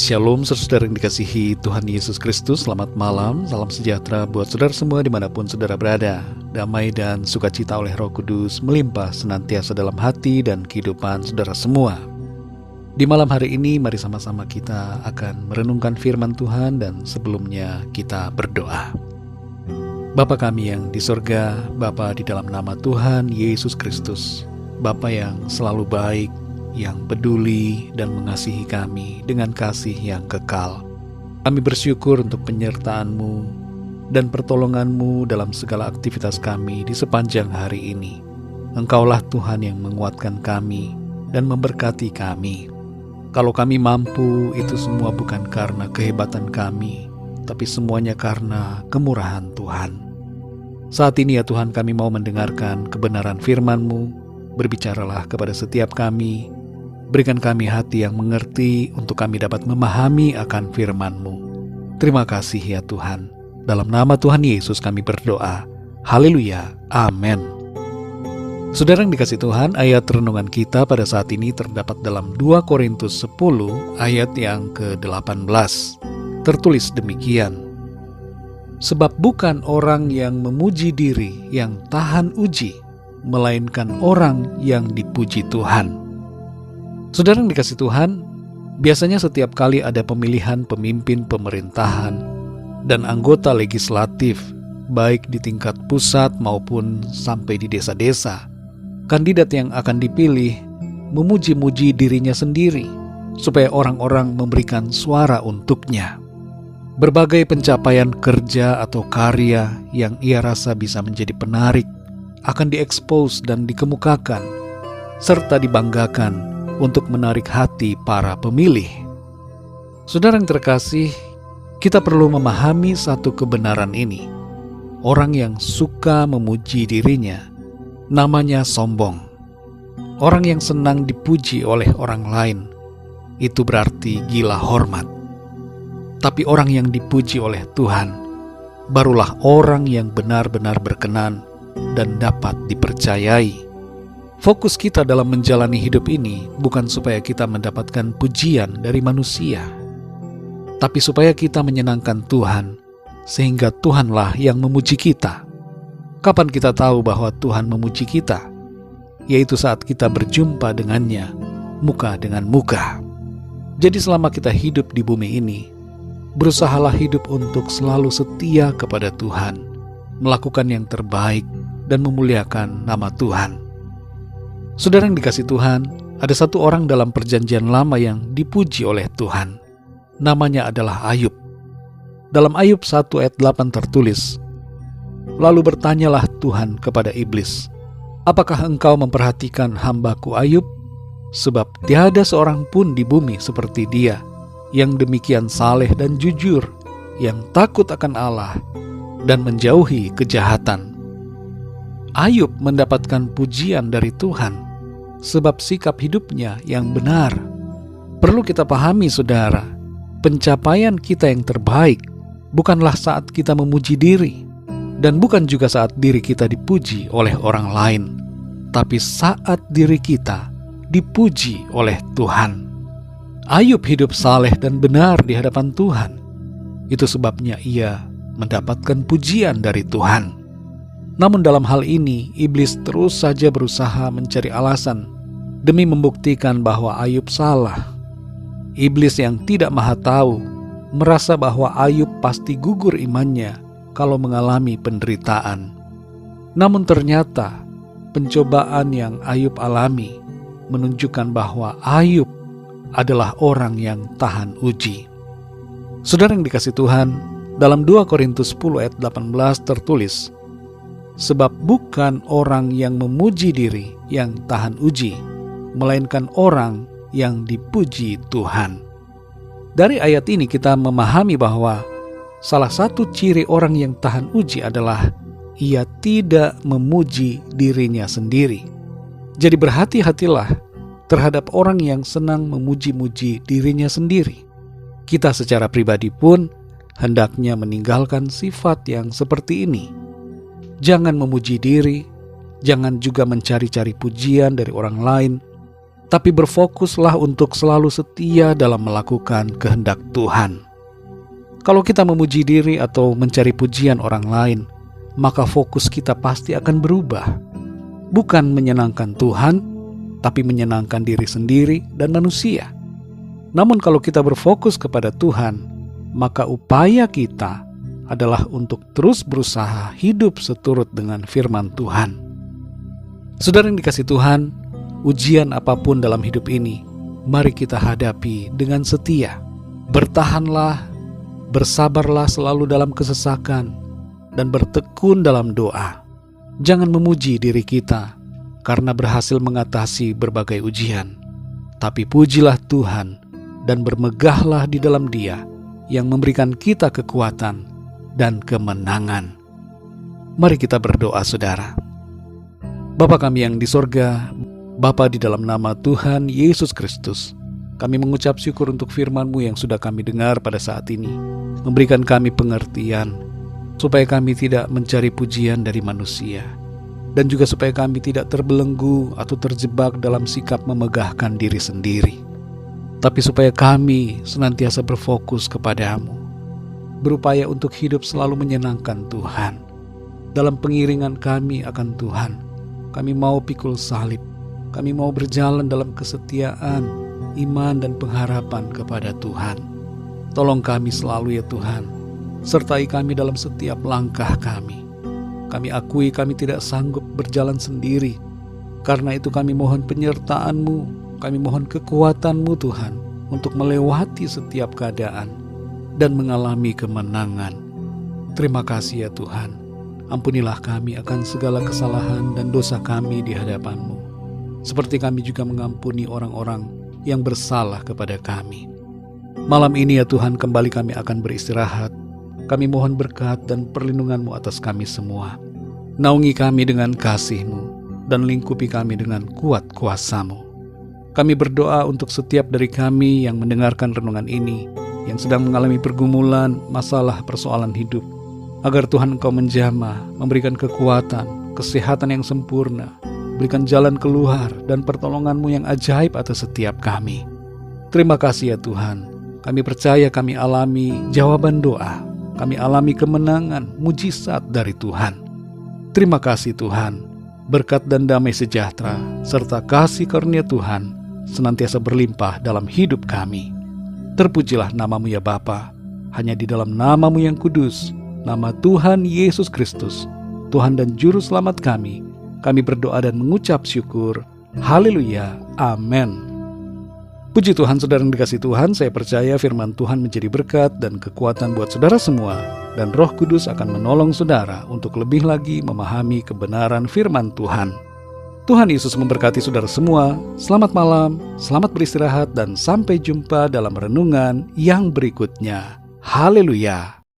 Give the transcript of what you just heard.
Shalom saudara yang dikasihi Tuhan Yesus Kristus. Selamat malam, salam sejahtera buat saudara semua dimanapun saudara berada. Damai dan sukacita oleh Roh Kudus melimpah senantiasa dalam hati dan kehidupan saudara semua. Di malam hari ini mari sama-sama kita akan merenungkan firman Tuhan, dan sebelumnya kita berdoa. Bapa kami yang di sorga, Bapa di dalam nama Tuhan Yesus Kristus, Bapa yang selalu baik, yang peduli dan mengasihi kami dengan kasih yang kekal. Kami bersyukur untuk penyertaan-Mu dan pertolongan-Mu dalam segala aktivitas kami di sepanjang hari ini. Engkaulah Tuhan yang menguatkan kami dan memberkati kami. Kalau kami mampu, itu semua bukan karena kehebatan kami, tapi semuanya karena kemurahan Tuhan. Saat ini ya Tuhan, kami mau mendengarkan kebenaran firman-Mu. Berbicaralah kepada setiap kami. Berikan kami hati yang mengerti untuk kami dapat memahami akan firman-Mu. Terima kasih ya Tuhan. Dalam nama Tuhan Yesus kami berdoa. Haleluya. Amin. Saudara yang dikasih Tuhan, ayat renungan kita pada saat ini terdapat dalam 2 Korintus 10 ayat yang ke-18. Tertulis demikian. Sebab bukan orang yang memuji diri yang tahan uji, melainkan orang yang dipuji Tuhan. Saudara yang dikasih Tuhan, biasanya setiap kali ada pemilihan pemimpin pemerintahan dan anggota legislatif, baik di tingkat pusat maupun sampai di desa-desa, kandidat yang akan dipilih memuji-muji dirinya sendiri, supaya orang-orang memberikan suara untuknya. Berbagai pencapaian kerja atau karya yang ia rasa bisa menjadi penarik akan diekspos dan dikemukakan, serta dibanggakan untuk menarik hati para pemilih. Saudara yang terkasih, kita perlu memahami satu kebenaran ini. Orang yang suka memuji dirinya, namanya sombong. Orang yang senang dipuji oleh orang lain, itu berarti gila hormat. Tapi orang yang dipuji oleh Tuhan, barulah orang yang benar-benar berkenan dan dapat dipercayai. Fokus kita dalam menjalani hidup ini bukan supaya kita mendapatkan pujian dari manusia, tapi supaya kita menyenangkan Tuhan, sehingga Tuhanlah yang memuji kita. Kapan kita tahu bahwa Tuhan memuji kita? Yaitu saat kita berjumpa dengannya, muka dengan muka. Jadi selama kita hidup di bumi ini, berusahalah hidup untuk selalu setia kepada Tuhan, melakukan yang terbaik dan memuliakan nama Tuhan. Saudara yang dikasih Tuhan, ada satu orang dalam perjanjian lama yang dipuji oleh Tuhan. Namanya adalah Ayub. Dalam Ayub 1 ayat 8 tertulis, lalu bertanyalah Tuhan kepada iblis, apakah engkau memperhatikan hambaku Ayub? Sebab tiada seorang pun di bumi seperti dia, yang demikian saleh dan jujur, yang takut akan Allah dan menjauhi kejahatan. Ayub mendapatkan pujian dari Tuhan sebab sikap hidupnya yang benar. Perlu kita pahami saudara, pencapaian kita yang terbaik bukanlah saat kita memuji diri, dan bukan juga saat diri kita dipuji oleh orang lain, tapi saat diri kita dipuji oleh Tuhan. Ayub hidup saleh dan benar di hadapan Tuhan. Itu sebabnya ia mendapatkan pujian dari Tuhan. Namun dalam hal ini, iblis terus saja berusaha mencari alasan demi membuktikan bahwa Ayub salah. Iblis yang tidak maha tahu merasa bahwa Ayub pasti gugur imannya kalau mengalami penderitaan. Namun ternyata pencobaan yang Ayub alami menunjukkan bahwa Ayub adalah orang yang tahan uji. Saudara yang dikasih Tuhan, dalam 2 Korintus 10 ayat 18 tertulis, sebab bukan orang yang memuji diri yang tahan uji, melainkan orang yang dipuji Tuhan. Dari ayat ini kita memahami bahwa salah satu ciri orang yang tahan uji adalah ia tidak memuji dirinya sendiri. Jadi berhati-hatilah terhadap orang yang senang memuji-muji dirinya sendiri. Kita secara pribadi pun hendaknya meninggalkan sifat yang seperti ini. Jangan memuji diri, jangan juga mencari-cari pujian dari orang lain, tapi berfokuslah untuk selalu setia dalam melakukan kehendak Tuhan. Kalau kita memuji diri atau mencari pujian orang lain, maka fokus kita pasti akan berubah. Bukan menyenangkan Tuhan, tapi menyenangkan diri sendiri dan manusia. Namun kalau kita berfokus kepada Tuhan, maka upaya kita adalah untuk terus berusaha hidup seturut dengan firman Tuhan. Saudara yang dikasihi Tuhan, ujian apapun dalam hidup ini, mari kita hadapi dengan setia. Bertahanlah, bersabarlah selalu dalam kesesakan, dan bertekun dalam doa. Jangan memuji diri kita karena berhasil mengatasi berbagai ujian, tapi pujilah Tuhan dan bermegahlah di dalam Dia yang memberikan kita kekuatan dan kemenangan. Mari kita berdoa, saudara. Bapa kami yang di sorga, Bapa, di dalam nama Tuhan Yesus Kristus, kami mengucap syukur untuk firman-Mu yang sudah kami dengar pada saat ini, memberikan kami pengertian, supaya kami tidak mencari pujian dari manusia, dan juga supaya kami tidak terbelenggu atau terjebak dalam sikap memegahkan diri sendiri, tapi supaya kami senantiasa berfokus kepada-Mu, berupaya untuk hidup selalu menyenangkan Tuhan. Dalam pengiringan kami akan Tuhan, kami mau pikul salib, kami mau berjalan dalam kesetiaan, iman dan pengharapan kepada Tuhan. Tolong kami selalu ya Tuhan, sertai kami dalam setiap langkah kami. Kami akui kami tidak sanggup berjalan sendiri. Karena itu kami mohon penyertaan-Mu, kami mohon kekuatan-Mu Tuhan, untuk melewati setiap keadaan dan mengalami kemenangan. Terima kasih ya Tuhan. Ampunilah kami akan segala kesalahan dan dosa kami di hadapan-Mu, seperti kami juga mengampuni orang-orang yang bersalah kepada kami. Malam ini ya Tuhan, kembali kami akan beristirahat. Kami mohon berkat dan perlindungan-Mu atas kami semua. Naungi kami dengan kasih-Mu dan lingkupi kami dengan kuat kuasa-Mu. Kami berdoa untuk setiap dari kami yang mendengarkan renungan ini, yang sedang mengalami pergumulan, masalah, persoalan hidup, agar Tuhan Engkau menjamah, memberikan kekuatan, kesehatan yang sempurna, berikan jalan keluar dan pertolongan-Mu yang ajaib atas setiap kami. Terima kasih ya Tuhan. Kami percaya kami alami jawaban doa, kami alami kemenangan, mujizat dari Tuhan. Terima kasih Tuhan. Berkat dan damai sejahtera serta kasih karunia Tuhan senantiasa berlimpah dalam hidup kami. Terpujilah nama-Mu ya Bapa. Hanya di dalam nama-Mu yang kudus, nama Tuhan Yesus Kristus, Tuhan dan Juru Selamat kami berdoa dan mengucap syukur. Haleluya. Amin. Puji Tuhan, saudara yang dikasihi Tuhan, saya percaya firman Tuhan menjadi berkat dan kekuatan buat saudara semua, dan Roh Kudus akan menolong saudara untuk lebih lagi memahami kebenaran firman Tuhan. Tuhan Yesus memberkati saudara semua. Selamat malam, selamat beristirahat, dan sampai jumpa dalam renungan yang berikutnya. Haleluya.